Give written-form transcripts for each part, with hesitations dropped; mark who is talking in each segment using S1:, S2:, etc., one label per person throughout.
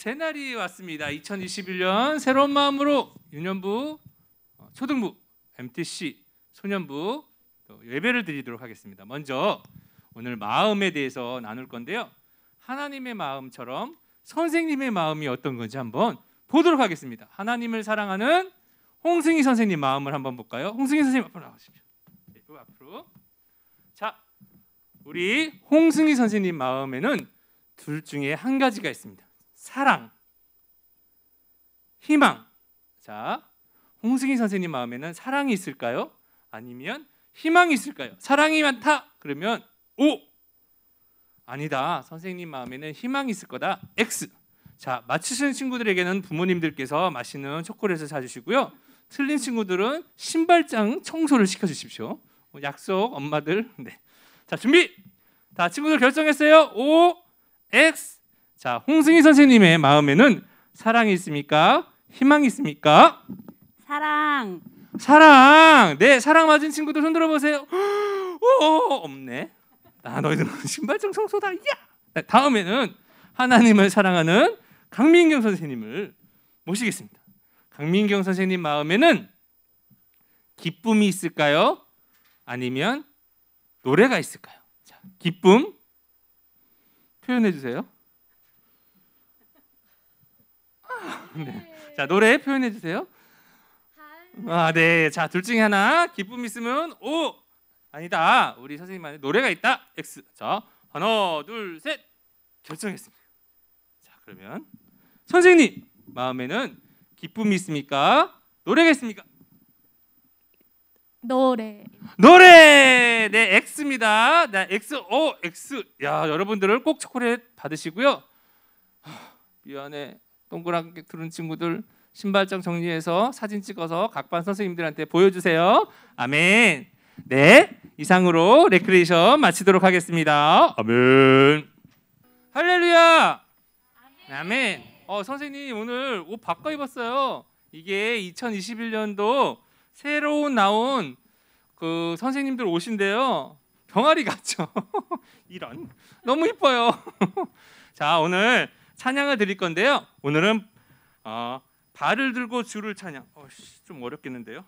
S1: 새날이 왔습니다. 2021년 새로운 마음으로 유년부, 초등부, MTC, 소년부 또 예배를 드리도록 하겠습니다. 먼저 오늘 마음에 대해서 나눌 건데요. 하나님의 마음처럼 선생님의 마음이 어떤 건지 한번 보도록 하겠습니다. 하나님을 사랑하는 홍승희 선생님 마음을 한번 볼까요? 홍승희 선생님 앞으로 나오십시오. 네, 앞으로. 자, 우리 홍승희 선생님 마음에는 둘 중에 한 가지가 있습니다. 사랑, 희망. 자, 홍승희 선생님 마음에는 사랑이 있을까요? 아니면 희망이 있을까요? 사랑이 많다 그러면 O, 아니다, 선생님 마음에는 희망이 있을 거다, X. 자, 맞추시는 친구들에게는 부모님들께서 맛있는 초콜릿을 사주시고요, 틀린 친구들은 신발장 청소를 시켜주십시오. 약속, 엄마들. 네. 자, 준비. 다 친구들 결정했어요? O, X. 자, 홍승희 선생님의 마음에는 사랑이 있습니까? 희망이 있습니까?
S2: 사랑.
S1: 사랑. 네, 사랑 맞은 친구들 손 들어보세요. 오, 없네. 아, 너희들은 신발장 청소다. 야! 네, 다음에는 하나님을 사랑하는 강민경 선생님을 모시겠습니다. 강민경 선생님 마음에는 기쁨이 있을까요? 아니면 노래가 있을까요? 자, 기쁨 표현해 주세요. 네. 자, 노래 표현해 주세요. 아, 네. 자, 둘 중에 하나. 기쁨이 있으면 O, 아니다, 우리 선생님만의 노래가 있다, X. 자, 하나, 둘, 셋. 결정했습니다. 자, 그러면 선생님 마음에는 기쁨이 있습니까? 노래가 있습니까?
S2: 노래.
S1: 노래. 네, X입니다. 네, X, O, X. 야, 여러분들을 꼭 초콜릿 받으시고요. 미안해. 동그랗게 들은 친구들 신발장 정리해서 사진 찍어서 각반 선생님들한테 보여주세요. 아멘. 네, 이상으로 레크레이션 마치도록 하겠습니다. 아멘. 할렐루야. 아멘. 선생님 오늘 옷 바꿔 입었어요. 이게 2021년도 새로 나온 그 선생님들 옷인데요. 병아리 같죠? 이런. 너무 이뻐요. 자, 오늘 찬양을 드릴 건데요. 오늘은 발을 들고 주를 찬양. 좀 어렵겠는데요.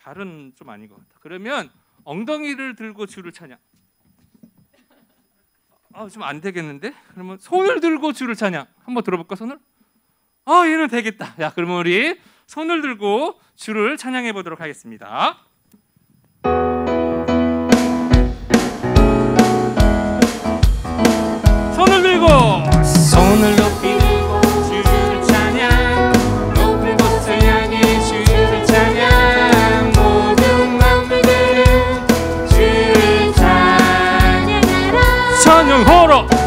S1: 발은 좀 아닌 것 같다. 그러면 엉덩이를 들고 주를 찬양. 좀 안 되겠는데? 그러면 손을 들고 주를 찬양. 한번 들어볼까, 손을? 얘는 되겠다. 야, 그러면 우리 손을 들고 주를 찬양해 보도록 하겠습니다. 손을 들고, 손을 높이 들고 주를 찬양, 높은 곳을 향해 주를 찬양, 모든 마음들은 주를 찬양하라. 찬양하라.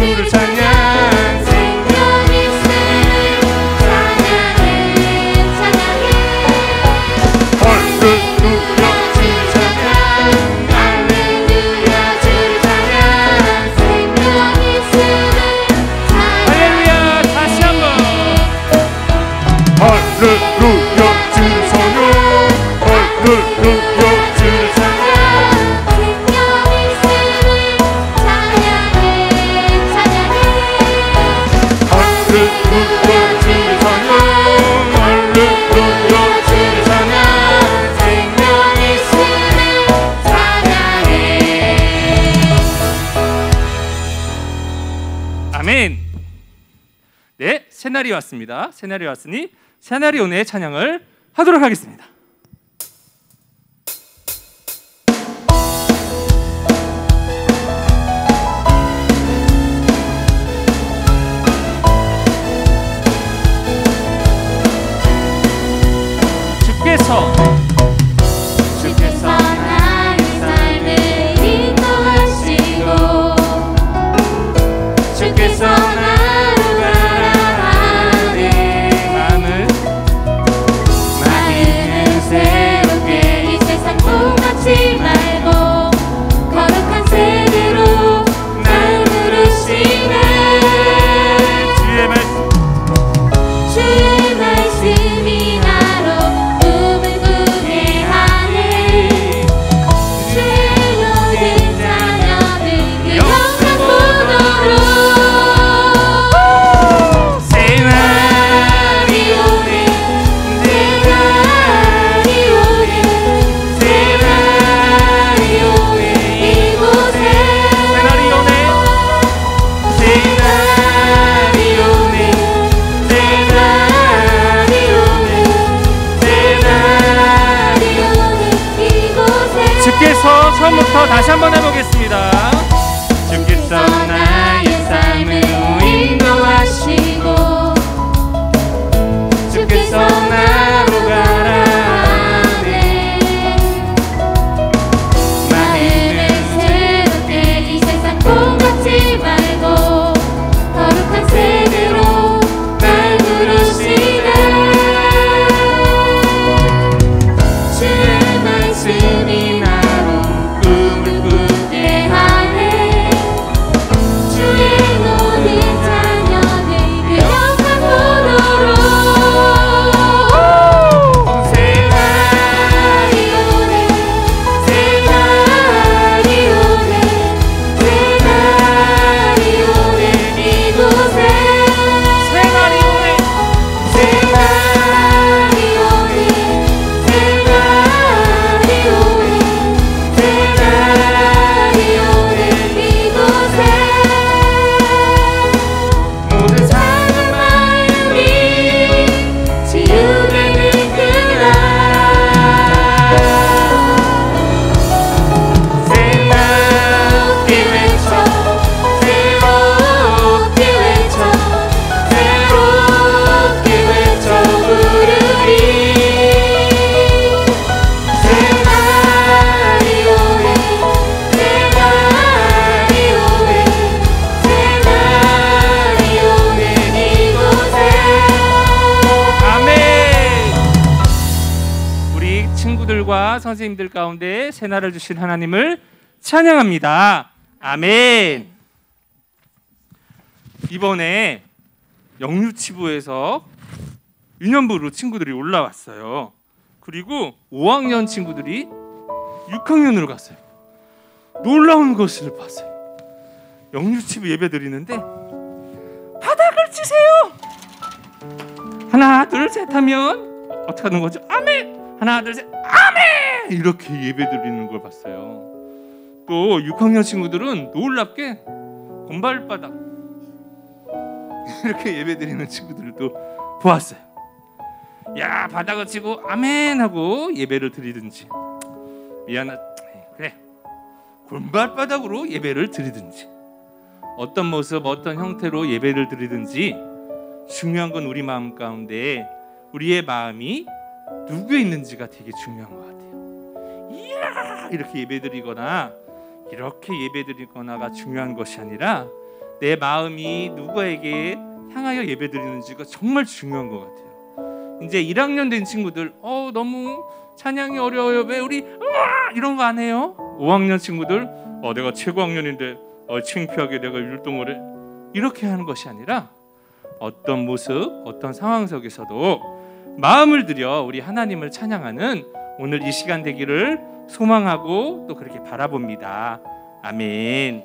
S1: 주를 찬양. 아멘. 네, 새날이 왔습니다. 새날이 왔으니 새날이온의 찬양을 하도록 하겠습니다.
S2: 주께서 나의 삶을 인도하시고 주께서 나로 가라 하네 마음을 새롭게 이 세상 통하지 말고 거룩한 세대로 날 부르시네 주의 말씀이
S1: 처음부터 다시 한번 해보겠습니다. 주께서 나의 삶을 인도하시고 주께서 나로 가라 하네
S2: 마음을 새롭게 이 세상 통하지 말고 거룩한 세대로 날 부르시네 주의 말씀이
S1: 선생님들 가운데 새날을 주신 하나님을 찬양합니다. 아멘. 이번에 영유치부에서 유년부로 친구들이 올라왔어요. 그리고 5학년 친구들이 6학년으로 갔어요. 놀라운 것을 봤어요. 영유치부 예배 드리는데 바닥을 치세요. 하나 둘 셋 하면 어떻게 하는 거죠? 아멘. 하나 둘 셋 아멘 이렇게 예배 드리는 걸 봤어요. 또 6학년 친구들은 놀랍게 곰발바닥 이렇게 예배 드리는 친구들도 보았어요. 야 바닥을 치고 아멘 하고 예배를 드리든지 미안하다 그래 곰발바닥으로 예배를 드리든지 어떤 모습 어떤 형태로 예배를 드리든지 중요한 건 우리 마음 가운데 우리의 마음이 누구에 있는지가 되게 중요한 것 같아요. 이야 이렇게 예배드리거나 이렇게 예배드리거나가 중요한 것이 아니라 내 마음이 누구에게 향하여 예배드리는지가 정말 중요한 것 같아요. 이제 1학년 된 친구들 너무 찬양이 어려워요. 왜 우리 이런 거 안 해요? 5학년 친구들 내가 최고 학년인데 창피하게 내가 율동을 해 이렇게 하는 것이 아니라 어떤 모습 어떤 상황 속에서도 마음을 들여 우리 하나님을 찬양하는 오늘 이 시간 되기를 소망하고 또 그렇게 바라봅니다. 아멘.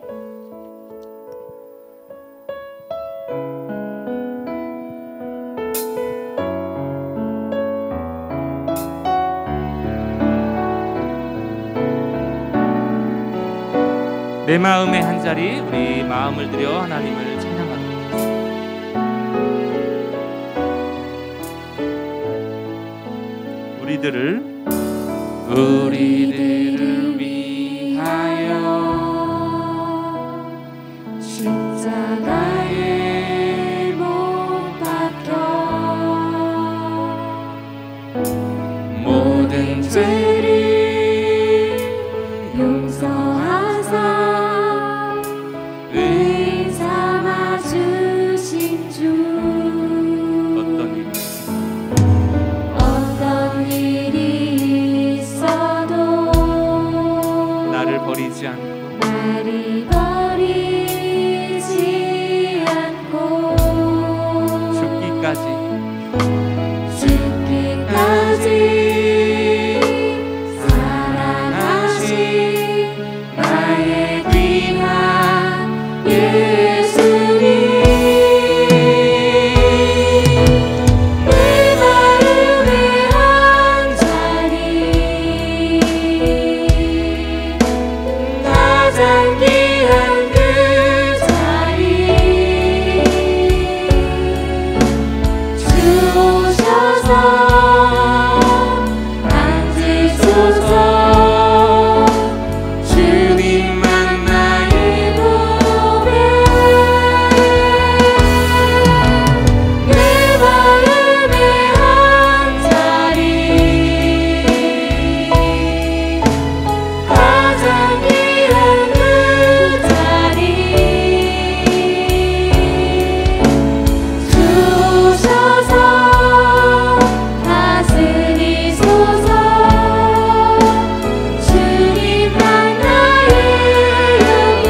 S1: 내 마음의 한 자리 우리 마음을 들여 하나님을 찬양합니다. 우리들을 위하여
S2: 십자가에 못 박혀 모든 죄를 용서하사 의인 삼아 주신 주 어떤 일이 있어도
S1: 나를 버리지 않고 죽기까지
S2: 사랑하신 나의 귀한 예수님 내 마음의 한자리 가장 귀한 그 자리 주 오셔서 앉으소서 주님만 나의 몸에 내 마음의 한자리 가장 귀한 그 자리 주 오셔서 다스리소서 주님만 나의 영광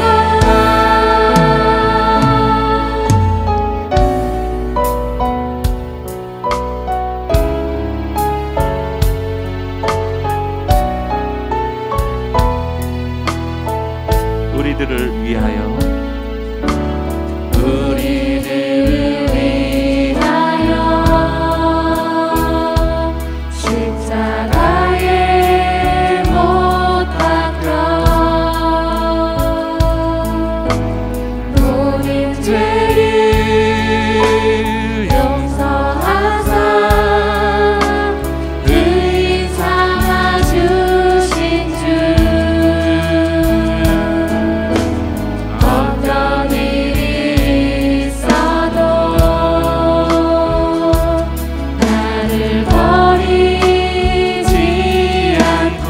S1: 우리들을 위하여
S2: 십자가에 못 박혀 모든 죄를 용서하사 의인 삼아 주신 주 어떤 일이 있어도 나를 버리지 않고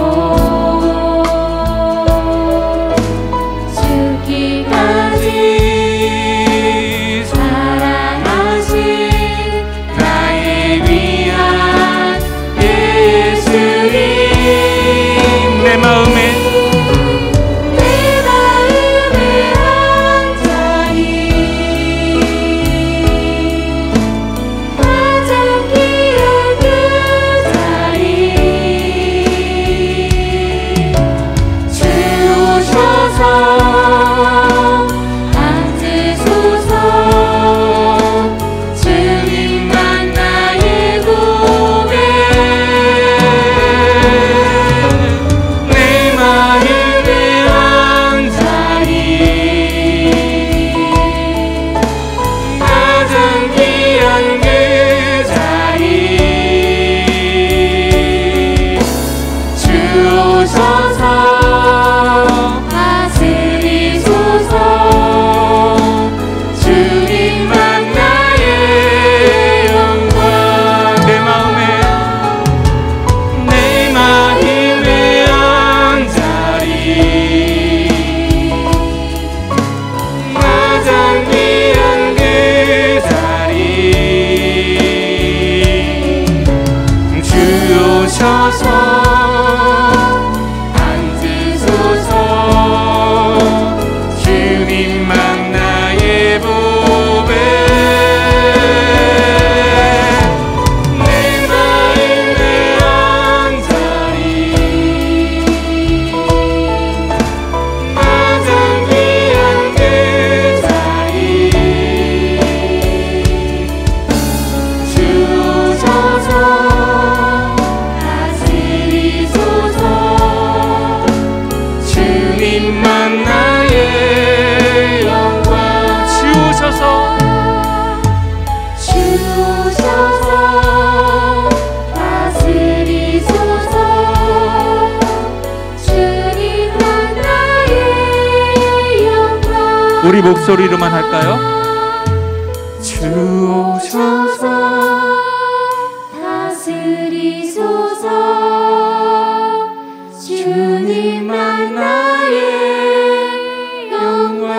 S2: 죽기까지
S1: 우리 목소리로만 할까요?
S2: 주 오셔서 다스리소서. 주님만 나의 영광.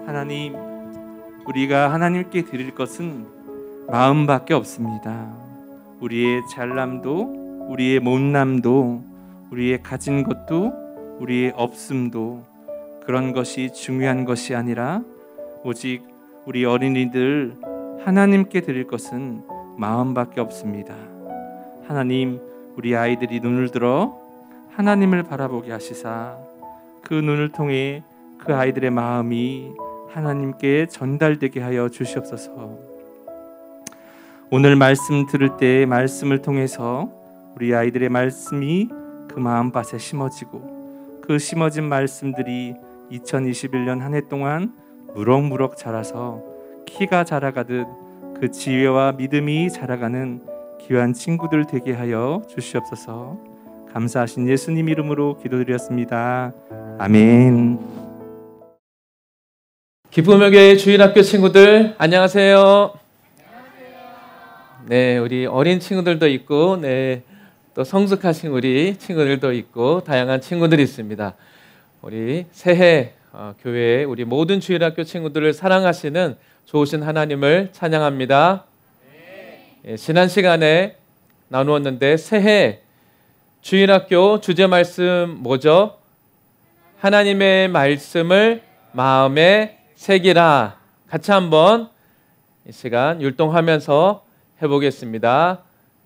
S1: 하나님, 우리가 하나님께 드릴 것은 마음밖에 없습니다. 우리의 잘남도, 우리의 못남도, 우리의 가진 것도, 우리의 없음도 그런 것이 중요한 것이 아니라 오직 우리 어린이들 하나님께 드릴 것은 마음밖에 없습니다. 하나님, 우리 아이들이 눈을 들어 하나님을 바라보게 하시사 그 눈을 통해 그 아이들의 마음이 하나님께 전달되게 하여 주시옵소서. 오늘 말씀 들을 때 말씀을 통해서 우리 아이들의 말씀이 그 마음밭에 심어지고 그 심어진 말씀들이 2021년 한 해 동안 무럭무럭 자라서 키가 자라가듯 그 지혜와 믿음이 자라가는 귀한 친구들 되게 하여 주시옵소서. 감사하신 예수님 이름으로 기도드렸습니다. 아멘.
S3: 기쁨의 교회 주일학교 친구들 안녕하세요. 네, 우리 어린 친구들도 있고, 네, 또 성숙하신 우리 친구들도 있고 다양한 친구들이 있습니다. 우리 새해 교회에 우리 모든 주일학교 친구들을 사랑하시는 좋으신 하나님을 찬양합니다. 예, 지난 시간에 나누었는데 새해 주일학교 주제 말씀 뭐죠? 하나님의 말씀을 마음에 새기라. 같이 한번 이 시간 율동하면서 해보겠습니다.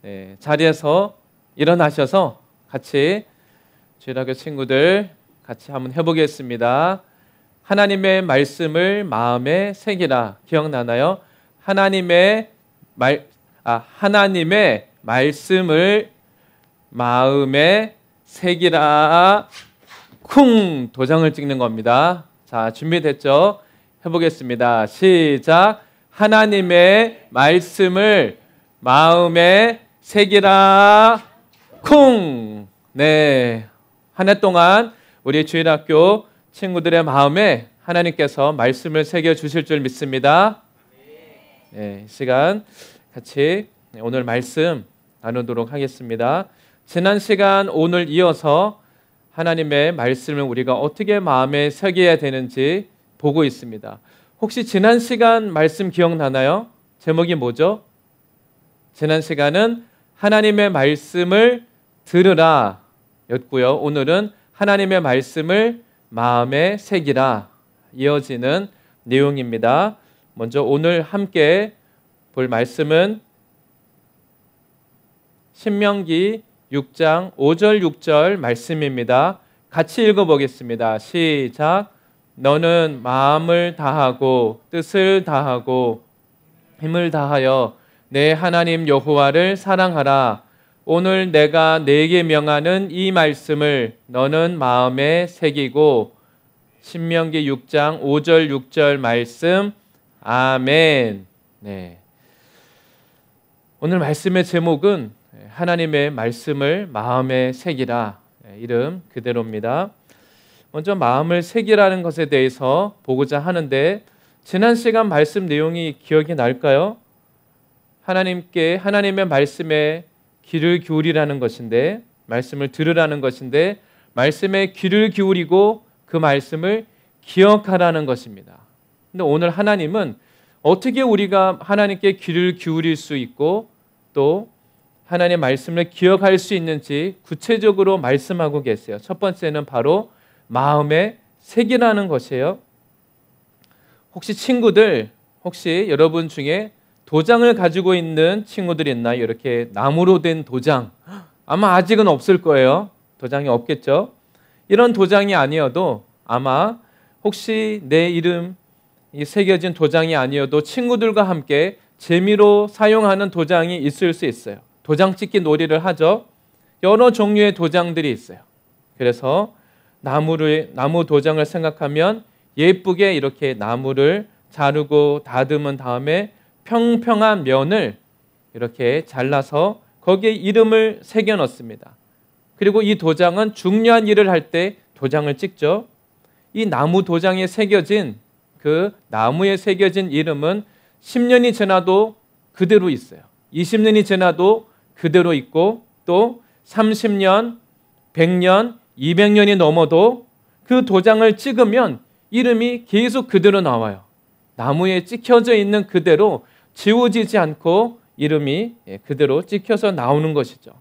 S3: 네, 자리에서 일어나셔서 같이 주일학교 친구들 같이 한번 해보겠습니다. 하나님의 말씀을 마음에 새기라. 기억나나요? 하나님의 말씀을 마음에 새기라. 쿵 도장을 찍는 겁니다. 자, 준비됐죠? 해보겠습니다. 시작. 하나님의 말씀을 마음에 새기라. 쿵. 네, 한 해 동안 우리 주일학교 친구들의 마음에 하나님께서 말씀을 새겨 주실 줄 믿습니다. 네, 이 시간 같이 오늘 말씀 나누도록 하겠습니다. 지난 시간 오늘 이어서 하나님의 말씀을 우리가 어떻게 마음에 새겨야 되는지 보고 있습니다. 혹시 지난 시간 말씀 기억나나요? 제목이 뭐죠? 지난 시간은 하나님의 말씀을 들으라 였고요. 오늘은 하나님의 말씀을 마음에 새기라 이어지는 내용입니다. 먼저 오늘 함께 볼 말씀은 신명기 6장 5절 6절 말씀입니다. 같이 읽어보겠습니다. 시작. 너는 마음을 다하고 뜻을 다하고 힘을 다하여 내 하나님 여호와를 사랑하라. 오늘 내가 네게 명하는 이 말씀을 너는 마음에 새기고. 신명기 6장 5절 6절 말씀. 아멘. 네. 오늘 말씀의 제목은 하나님의 말씀을 마음에 새기라. 이름 그대로입니다. 먼저 마음을 새기라는 것에 대해서 보고자 하는데 지난 시간 말씀 내용이 기억이 날까요? 하나님의 말씀에 귀를 기울이라는 것인데, 말씀을 들으라는 것인데, 말씀에 귀를 기울이고 그 말씀을 기억하라는 것입니다. 근데 오늘 하나님은 어떻게 우리가 하나님께 귀를 기울일 수 있고 또 하나님의 말씀을 기억할 수 있는지 구체적으로 말씀하고 계세요. 첫 번째는 바로 마음에 새기라는 것이에요. 혹시 여러분 중에 도장을 가지고 있는 친구들이 있나요? 이렇게 나무로 된 도장. 아마 아직은 없을 거예요. 도장이 없겠죠? 이런 도장이 아니어도 아마 혹시 내 이름이 새겨진 도장이 아니어도 친구들과 함께 재미로 사용하는 도장이 있을 수 있어요. 도장 찍기 놀이를 하죠. 여러 종류의 도장들이 있어요. 그래서 나무 도장을 생각하면 예쁘게 이렇게 나무를 자르고 다듬은 다음에 평평한 면을 이렇게 잘라서 거기에 이름을 새겨 넣습니다. 그리고 이 도장은 중요한 일을 할 때 도장을 찍죠. 이 나무 도장에 새겨진 그 나무에 새겨진 이름은 10년이 지나도 그대로 있어요. 20년이 지나도 그대로 있고 또 30년, 100년, 200년이 넘어도 그 도장을 찍으면 이름이 계속 그대로 나와요. 나무에 찍혀져 있는 그대로 지워지지 않고 이름이 그대로 찍혀서 나오는 것이죠.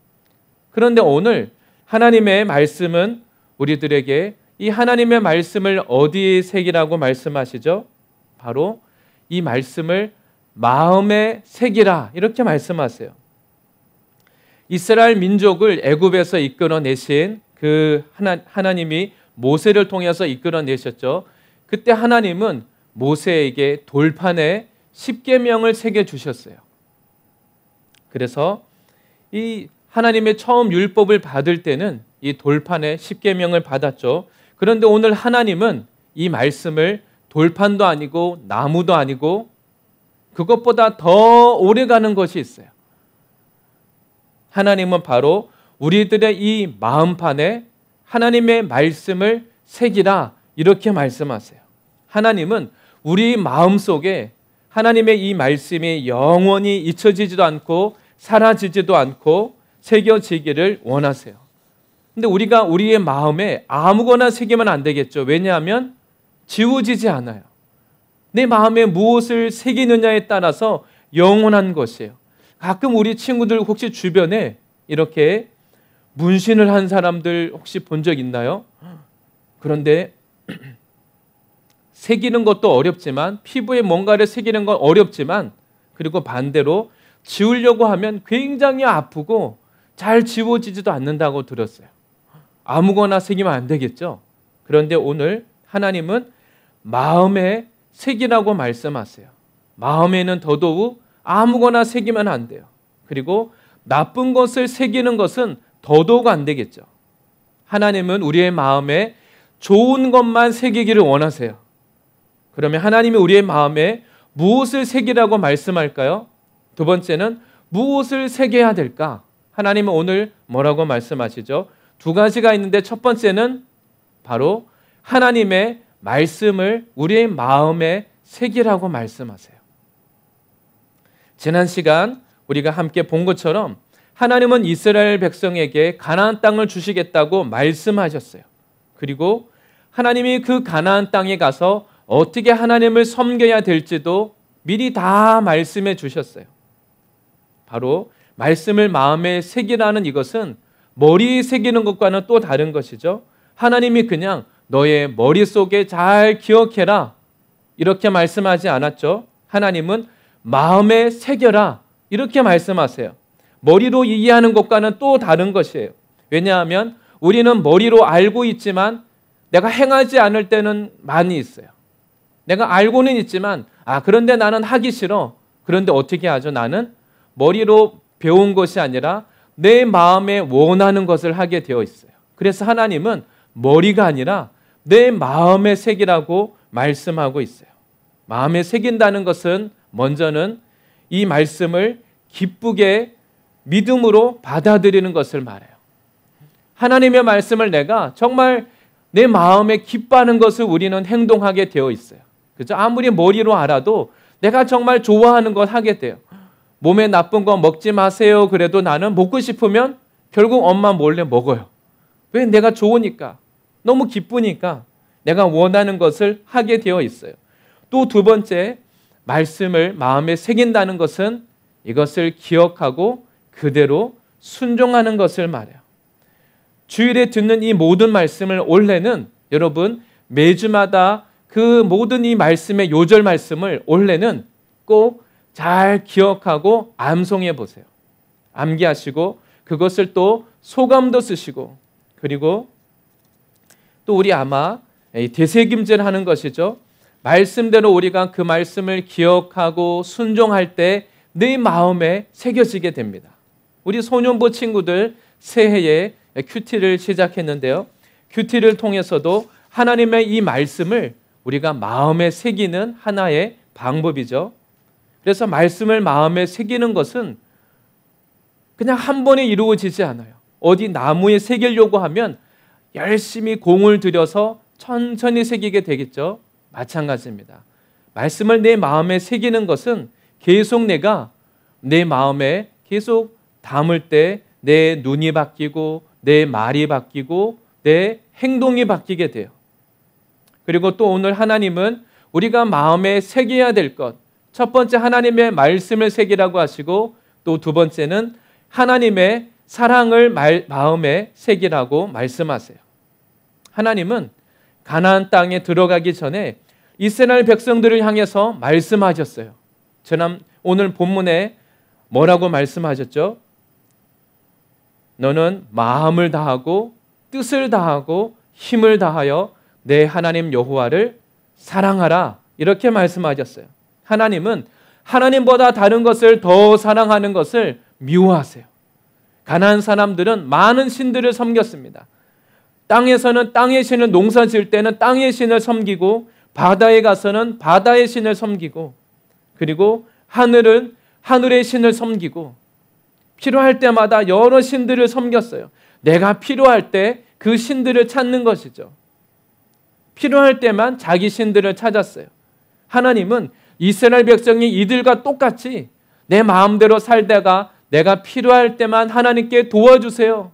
S3: 그런데 오늘 하나님의 말씀은 우리들에게 이 하나님의 말씀을 어디에 새기라고 말씀하시죠? 바로 이 말씀을 마음에 새기라 이렇게 말씀하세요. 이스라엘 민족을 애굽에서 이끌어내신 그 하나님이 모세를 통해서 이끌어내셨죠. 그때 하나님은 모세에게 돌판에 십계명을 새겨주셨어요. 그래서 이 하나님의 처음 율법을 받을 때는 이 돌판에 십계명을 받았죠. 그런데 오늘 하나님은 이 말씀을 돌판도 아니고 나무도 아니고 그것보다 더 오래가는 것이 있어요. 하나님은 바로 우리들의 이 마음판에 하나님의 말씀을 새기라 이렇게 말씀하세요. 하나님은 우리 마음속에 하나님의 이 말씀이 영원히 잊혀지지도 않고 사라지지도 않고 새겨지기를 원하세요. 근데 우리가 우리의 마음에 아무거나 새기면 안 되겠죠. 왜냐하면 지워지지 않아요. 내 마음에 무엇을 새기느냐에 따라서 영원한 것이에요. 가끔 우리 친구들 혹시 주변에 이렇게 문신을 한 사람들 혹시 본 적 있나요? 그런데 새기는 것도 어렵지만 피부에 뭔가를 새기는 건 어렵지만 그리고 반대로 지우려고 하면 굉장히 아프고 잘 지워지지도 않는다고 들었어요. 아무거나 새기면 안 되겠죠. 그런데 오늘 하나님은 마음에 새기라고 말씀하세요. 마음에는 더더욱 아무거나 새기면 안 돼요. 그리고 나쁜 것을 새기는 것은 더더욱 안 되겠죠. 하나님은 우리의 마음에 좋은 것만 새기기를 원하세요. 그러면 하나님이 우리의 마음에 무엇을 새기라고 말씀할까요? 두 번째는 무엇을 새겨야 될까? 하나님은 오늘 뭐라고 말씀하시죠? 두 가지가 있는데 첫 번째는 바로 하나님의 말씀을 우리의 마음에 새기라고 말씀하세요. 지난 시간 우리가 함께 본 것처럼 하나님은 이스라엘 백성에게 가나안 땅을 주시겠다고 말씀하셨어요. 그리고 하나님이 그 가나안 땅에 가서 어떻게 하나님을 섬겨야 될지도 미리 다 말씀해 주셨어요. 바로 말씀을 마음에 새기라는 이것은 머리에 새기는 것과는 또 다른 것이죠. 하나님이 그냥 너의 머릿속에 잘 기억해라 이렇게 말씀하지 않았죠. 하나님은 마음에 새겨라 이렇게 말씀하세요. 머리로 이해하는 것과는 또 다른 것이에요. 왜냐하면 우리는 머리로 알고 있지만 내가 행하지 않을 때는 많이 있어요. 내가 알고는 있지만 그런데 나는 하기 싫어. 그런데 어떻게 하죠? 나는 머리로 배운 것이 아니라 내 마음에 원하는 것을 하게 되어 있어요. 그래서 하나님은 머리가 아니라 내 마음에 새기라고 말씀하고 있어요. 마음에 새긴다는 것은 먼저는 이 말씀을 기쁘게 믿음으로 받아들이는 것을 말해요. 하나님의 말씀을 내가 정말 내 마음에 기뻐하는 것을 우리는 행동하게 되어 있어요. 그죠? 아무리 머리로 알아도 내가 정말 좋아하는 것 하게 돼요. 몸에 나쁜 거 먹지 마세요. 그래도 나는 먹고 싶으면 결국 엄마 몰래 먹어요. 왜? 내가 좋으니까. 너무 기쁘니까 내가 원하는 것을 하게 되어 있어요. 또 두 번째, 말씀을 마음에 새긴다는 것은 이것을 기억하고 그대로 순종하는 것을 말해요. 주일에 듣는 이 모든 말씀을 올해는 여러분 매주마다 그 모든 이 말씀의 요절 말씀을 올해는 꼭 잘 기억하고 암송해 보세요. 암기하시고 그것을 또 소감도 쓰시고 그리고 또 우리 아마 되새김질 하는 것이죠. 말씀대로 우리가 그 말씀을 기억하고 순종할 때 내 마음에 새겨지게 됩니다. 우리 소년부 친구들 새해에 큐티를 시작했는데요. 큐티를 통해서도 하나님의 이 말씀을 우리가 마음에 새기는 하나의 방법이죠. 그래서 말씀을 마음에 새기는 것은 그냥 한 번에 이루어지지 않아요. 어디 나무에 새기려고 하면 열심히 공을 들여서 천천히 새기게 되겠죠. 마찬가지입니다. 말씀을 내 마음에 새기는 것은 계속 내가 내 마음에 계속 담을 때 내 눈이 바뀌고 내 말이 바뀌고 내 행동이 바뀌게 돼요. 그리고 또 오늘 하나님은 우리가 마음에 새겨야 될 것, 첫 번째 하나님의 말씀을 새기라고 하시고 또 두 번째는 하나님의 사랑을 마음에 새기라고 말씀하세요. 하나님은 가나안 땅에 들어가기 전에 이스라엘 백성들을 향해서 말씀하셨어요. 오늘 본문에 뭐라고 말씀하셨죠? 너는 마음을 다하고 뜻을 다하고 힘을 다하여 내 하나님 여호와를 사랑하라. 이렇게 말씀하셨어요. 하나님은 하나님보다 다른 것을 더 사랑하는 것을 미워하세요. 가나안 사람들은 많은 신들을 섬겼습니다. 땅에서는 땅의 신을 농사 지을 때는 땅의 신을 섬기고 바다에 가서는 바다의 신을 섬기고 그리고 하늘은 하늘의 신을 섬기고 필요할 때마다 여러 신들을 섬겼어요. 내가 필요할 때 그 신들을 찾는 것이죠. 필요할 때만 자기 신들을 찾았어요. 하나님은 이스라엘 백성이 이들과 똑같이 내 마음대로 살다가 내가 필요할 때만 하나님께 도와주세요.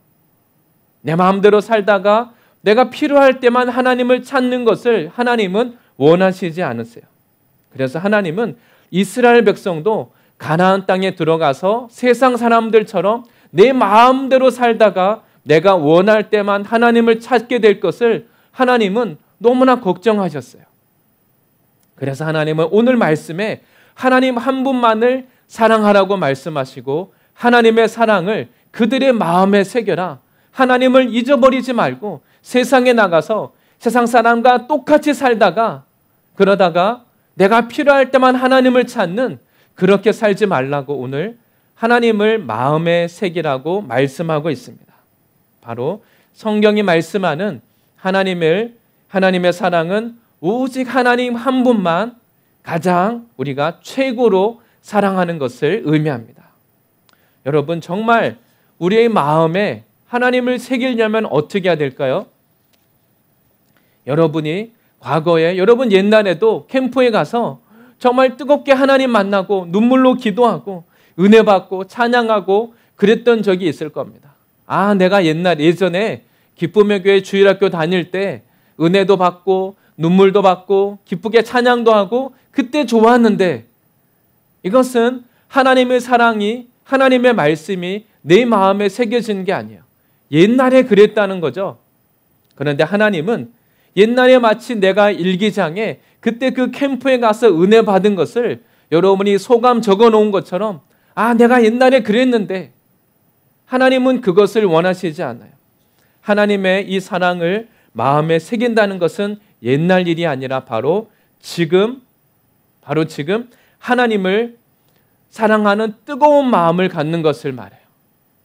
S3: 내 마음대로 살다가 내가 필요할 때만 하나님을 찾는 것을 하나님은 원하시지 않으세요. 그래서 하나님은 이스라엘 백성도 가나안 땅에 들어가서 세상 사람들처럼 내 마음대로 살다가 내가 원할 때만 하나님을 찾게 될 것을 하나님은 너무나 걱정하셨어요. 그래서 하나님은 오늘 말씀에 하나님 한 분만을 사랑하라고 말씀하시고 하나님의 사랑을 그들의 마음에 새겨라. 하나님을 잊어버리지 말고 세상에 나가서 세상 사람과 똑같이 살다가 그러다가 내가 필요할 때만 하나님을 찾는 그렇게 살지 말라고 오늘 하나님을 마음에 새기라고 말씀하고 있습니다. 바로 성경이 말씀하는 하나님의 사랑은 오직 하나님 한 분만 가장 우리가 최고로 사랑하는 것을 의미합니다. 여러분 정말 우리의 마음에 하나님을 새기려면 어떻게 해야 될까요? 여러분이 과거에 여러분 옛날에도 캠프에 가서 정말 뜨겁게 하나님 만나고 눈물로 기도하고 은혜 받고 찬양하고 그랬던 적이 있을 겁니다. 내가 예전에 기쁨의 교회 주일학교 다닐 때 은혜도 받고 눈물도 받고 기쁘게 찬양도 하고 그때 좋았는데 이것은 하나님의 사랑이 하나님의 말씀이 내 마음에 새겨진 게 아니에요. 옛날에 그랬다는 거죠. 그런데 하나님은 옛날에 마치 내가 일기장에 그때 그 캠프에 가서 은혜 받은 것을 여러분이 소감 적어 놓은 것처럼 내가 옛날에 그랬는데 하나님은 그것을 원하시지 않아요. 하나님의 이 사랑을 마음에 새긴다는 것은 옛날 일이 아니라 바로 지금 하나님을 사랑하는 뜨거운 마음을 갖는 것을 말해요.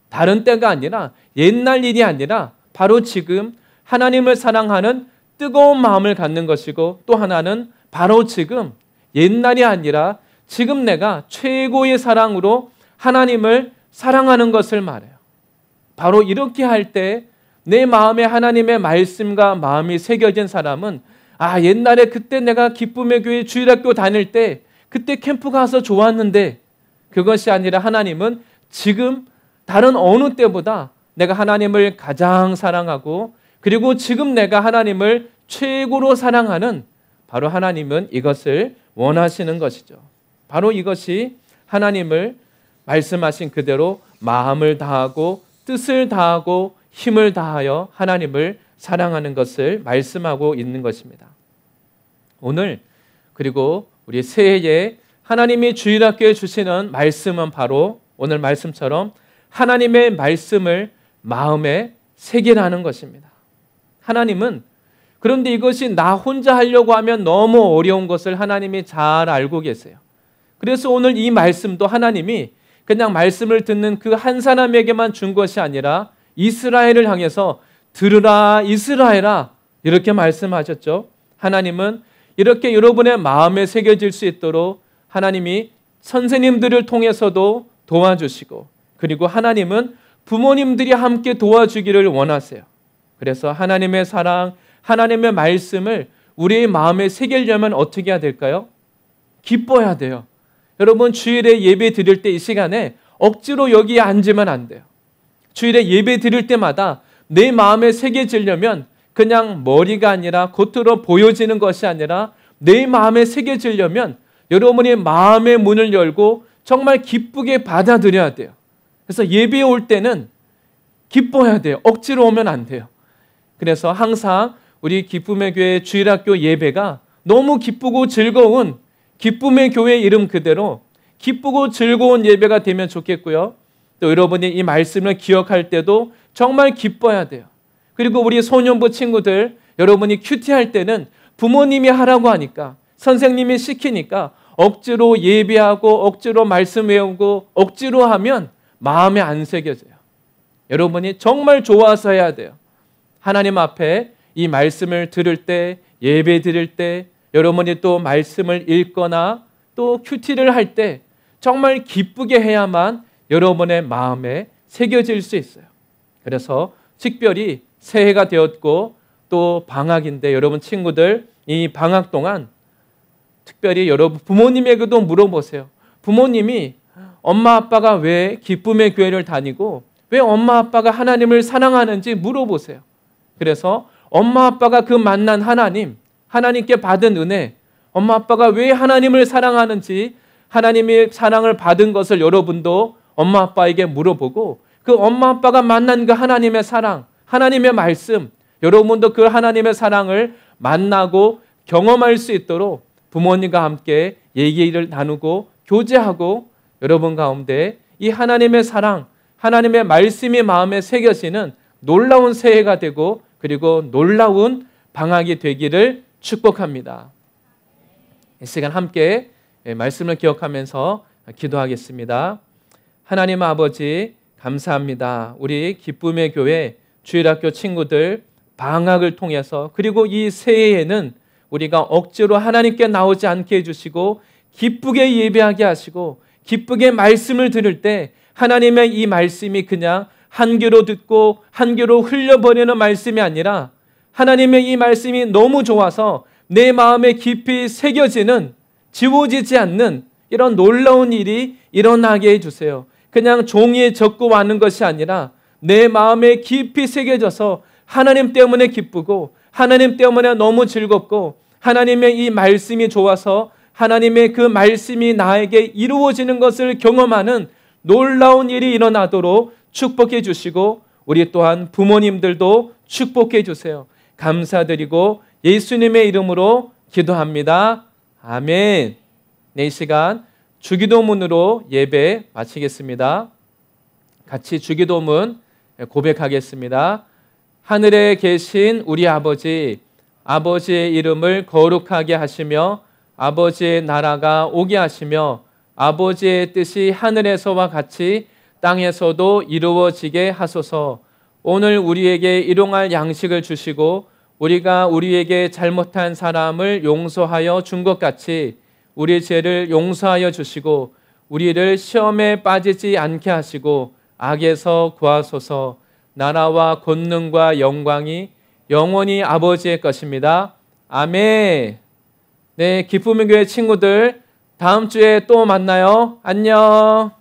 S3: 다른 때가 아니라 옛날 일이 아니라 바로 지금 하나님을 사랑하는 뜨거운 마음을 갖는 것이고 또 하나는 바로 지금 옛날이 아니라 지금 내가 최고의 사랑으로 하나님을 사랑하는 것을 말해요. 바로 이렇게 할 때 내 마음에 하나님의 말씀과 마음이 새겨진 사람은 옛날에 그때 내가 기쁨의 교회 주일학교 다닐 때 그때 캠프 가서 좋았는데 그것이 아니라 하나님은 지금 다른 어느 때보다 내가 하나님을 가장 사랑하고 그리고 지금 내가 하나님을 최고로 사랑하는 바로 하나님은 이것을 원하시는 것이죠. 바로 이것이 하나님을 말씀하신 그대로 마음을 다하고 뜻을 다하고 힘을 다하여 하나님을 사랑하는 것을 말씀하고 있는 것입니다. 오늘 그리고 우리 새해에 하나님이 주일학교에 주시는 말씀은 바로 오늘 말씀처럼 하나님의 말씀을 마음에 새기라는 것입니다. 하나님은 그런데 이것이 나 혼자 하려고 하면 너무 어려운 것을 하나님이 잘 알고 계세요. 그래서 오늘 이 말씀도 하나님이 그냥 말씀을 듣는 그 한 사람에게만 준 것이 아니라 이스라엘을 향해서 들으라 이스라엘아 이렇게 말씀하셨죠. 하나님은 이렇게 여러분의 마음에 새겨질 수 있도록 하나님이 선생님들을 통해서도 도와주시고 그리고 하나님은 부모님들이 함께 도와주기를 원하세요. 그래서 하나님의 사랑, 하나님의 말씀을 우리의 마음에 새기려면 어떻게 해야 될까요? 기뻐야 돼요. 여러분, 주일에 예배 드릴 때 이 시간에 억지로 여기에 앉으면 안 돼요. 주일에 예배 드릴 때마다 내 마음에 새겨지려면 그냥 머리가 아니라 겉으로 보여지는 것이 아니라 내 마음에 새겨지려면 여러분이 마음의 문을 열고 정말 기쁘게 받아들여야 돼요. 그래서 예배에 올 때는 기뻐야 돼요. 억지로 오면 안 돼요. 그래서 항상 우리 기쁨의 교회 주일학교 예배가 너무 기쁘고 즐거운 기쁨의 교회 이름 그대로 기쁘고 즐거운 예배가 되면 좋겠고요. 또 여러분이 이 말씀을 기억할 때도 정말 기뻐야 돼요. 그리고 우리 소년부 친구들, 여러분이 큐티할 때는 부모님이 하라고 하니까, 선생님이 시키니까 억지로 예배하고 억지로 말씀 외우고 억지로 하면 마음에 안 새겨져요. 여러분이 정말 좋아서 해야 돼요. 하나님 앞에 이 말씀을 들을 때, 예배 드릴 때, 여러분이 또 말씀을 읽거나 또 큐티를 할 때 정말 기쁘게 해야만 여러분의 마음에 새겨질 수 있어요. 그래서 특별히 새해가 되었고 또 방학인데 여러분 친구들 이 방학 동안 특별히 여러분 부모님에게도 물어보세요. 부모님이 엄마 아빠가 왜 기쁨의 교회를 다니고 왜 엄마 아빠가 하나님을 사랑하는지 물어보세요. 그래서 엄마 아빠가 그 만난 하나님, 하나님께 받은 은혜, 엄마 아빠가 왜 하나님을 사랑하는지 하나님의 사랑을 받은 것을 여러분도 엄마 아빠에게 물어보고 그 엄마 아빠가 만난 그 하나님의 사랑, 하나님의 말씀, 여러분도 그 하나님의 사랑을 만나고 경험할 수 있도록 부모님과 함께 얘기를 나누고 교제하고 여러분 가운데 이 하나님의 사랑, 하나님의 말씀이 마음에 새겨지는 놀라운 새해가 되고 그리고 놀라운 방학이 되기를 축복합니다. 이 시간 함께 말씀을 기억하면서 기도하겠습니다. 하나님 아버지 감사합니다. 우리 기쁨의 교회 주일학교 친구들 방학을 통해서 그리고 이 새해에는 우리가 억지로 하나님께 나오지 않게 해주시고 기쁘게 예배하게 하시고 기쁘게 말씀을 들을 때 하나님의 이 말씀이 그냥 한 귀로 듣고 한 귀로 흘려버리는 말씀이 아니라 하나님의 이 말씀이 너무 좋아서 내 마음에 깊이 새겨지는 지워지지 않는 이런 놀라운 일이 일어나게 해주세요. 그냥 종이에 적고 하는 것이 아니라 내 마음에 깊이 새겨져서 하나님 때문에 기쁘고 하나님 때문에 너무 즐겁고 하나님의 이 말씀이 좋아서 하나님의 그 말씀이 나에게 이루어지는 것을 경험하는 놀라운 일이 일어나도록 축복해 주시고 우리 또한 부모님들도 축복해 주세요. 감사드리고 예수님의 이름으로 기도합니다. 아멘. 네, 이 시간 주기도문으로 예배 마치겠습니다. 같이 주기도문 고백하겠습니다. 하늘에 계신 우리 아버지, 아버지의 이름을 거룩하게 하시며 아버지의 나라가 오게 하시며 아버지의 뜻이 하늘에서와 같이 땅에서도 이루어지게 하소서. 오늘 우리에게 일용할 양식을 주시고 우리가 우리에게 잘못한 사람을 용서하여 준 것 같이 우리 죄를 용서하여 주시고 우리를 시험에 빠지지 않게 하시고 악에서 구하소서. 나라와 권능과 영광이 영원히 아버지의 것입니다. 아멘. 네, 기쁨의 교회 친구들 다음 주에 또 만나요. 안녕.